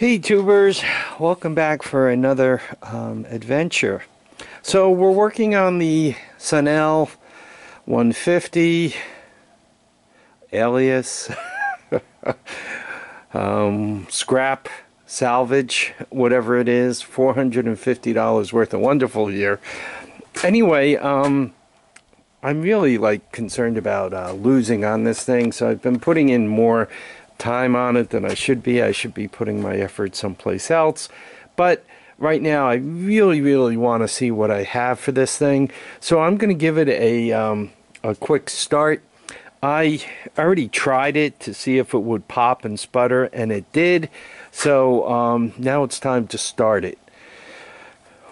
Hey tubers, welcome back for another adventure. So we're working on the SunL 150 alias scrap salvage, whatever it is, $450 worth, a wonderful year. Anyway, I'm really concerned about losing on this thing, so I've been putting in more time on it than I should be. I should be putting my effort someplace else. But right now I really want to see what I have for this thing. So I'm going to give it a quick start. I already tried it to see if it would pop and sputter, and it did. So now it's time to start it.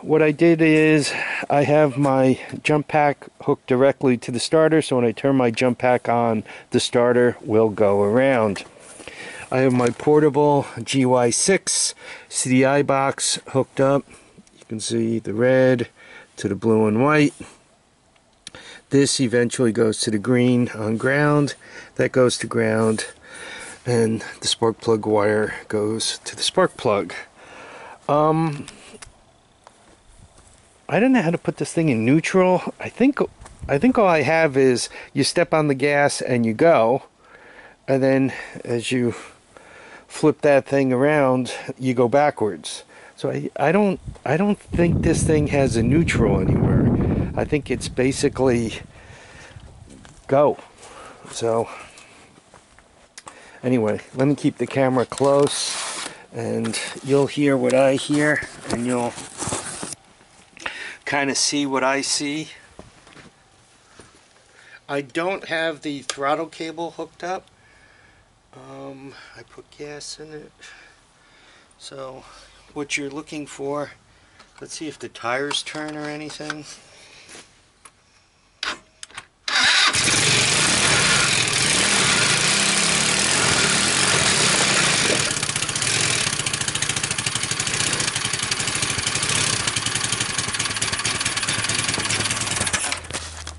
What I did is I have my jump pack hooked directly to the starter, so when I turn my jump pack on, the starter will go around. I have my portable GY6 CDI box hooked up. You can see the red to the blue and white. This eventually goes to the green on ground. That goes to ground. And the spark plug wire goes to the spark plug. I don't know how to put this thing in neutral. I think all I have is you step on the gas and you go. And then as you flip that thing around, you go backwards. So I don't think this thing has a neutral anywhere. I think it's basically go. So anyway, let me keep the camera close and you'll hear what I hear and you'll kind of see what I see. I don't have the throttle cable hooked up. I put gas in it. So what you're looking for, let's see if the tires turn or anything.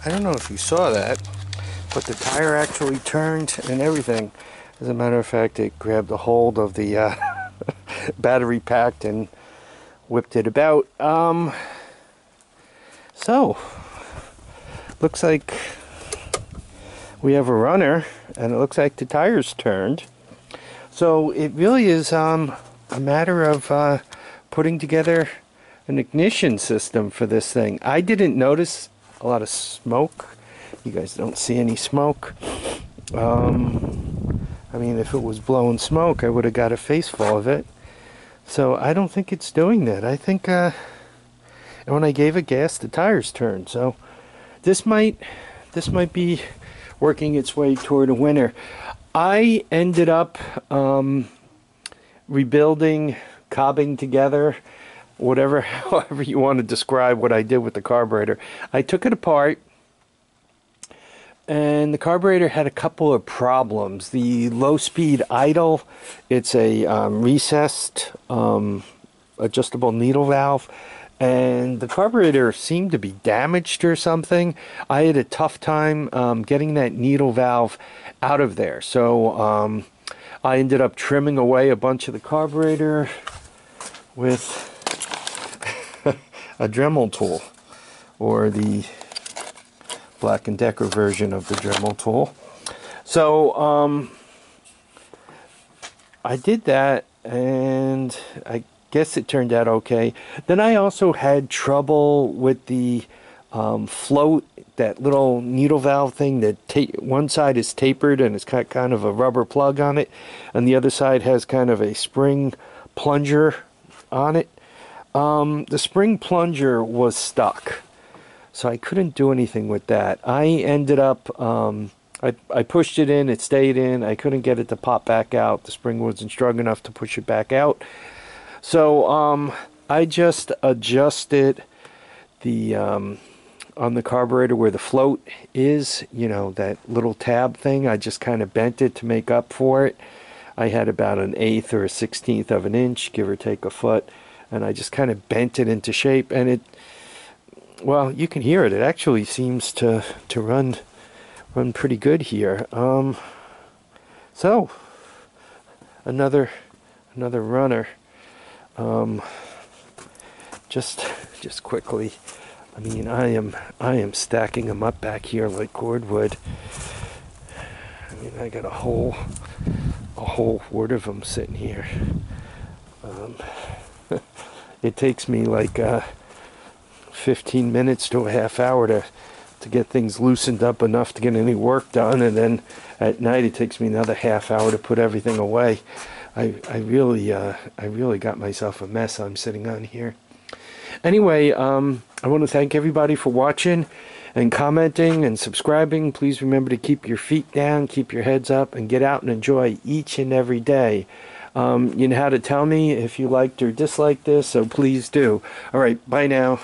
I don't know if you saw that, but the tire actually turned and everything. As a matter of fact, it grabbed a hold of the battery pack and whipped it about. So, looks like we have a runner, and it looks like the tires turned. So it really is a matter of putting together an ignition system for this thing. I didn't notice a lot of smoke. You guys don't see any smoke. I mean, if it was blowing smoke, I would have got a face full of it. So I don't think it's doing that. I think when I gave it gas, the tires turned. So this might be working its way toward a winner. I ended up rebuilding, cobbing together, whatever, however you want to describe what I did with the carburetor. I took it apart. And the carburetor had a couple of problems. The low-speed idle, it's a recessed adjustable needle valve, and the carburetor seemed to be damaged or something. I had a tough time getting that needle valve out of there. So I ended up trimming away a bunch of the carburetor with a Dremel tool, or the Black & Decker version of the Dremel tool. So I did that, and I guess it turned out okay. Then I also had trouble with the float, that little needle valve thing that one side is tapered and it's got kind of a rubber plug on it, and the other side has kind of a spring plunger on it. The spring plunger was stuck. So I couldn't do anything with that. I ended up, I pushed it in, it stayed in. I couldn't get it to pop back out. The spring wasn't strong enough to push it back out. So I just adjusted the, on the carburetor where the float is, you know, that little tab thing. I just kind of bent it to make up for it. I had about 1/8 or 1/16 of an inch, give or take a foot. And I just kind of bent it into shape, and it, well, you can hear it. It actually seems to run pretty good here. So another runner. Just quickly, I mean, I am stacking them up back here like cordwood. I mean, I got a whole horde of them sitting here. It takes me like 15 minutes to a half hour to get things loosened up enough to get any work done, and then at night it takes me another half hour to put everything away. I really got myself a mess I'm sitting on here. Anyway, I want to thank everybody for watching and commenting and subscribing. Please remember to keep your feet down, keep your heads up, and get out and enjoy each and every day. You know how to tell me if you liked or disliked this, so please do. All right, bye now.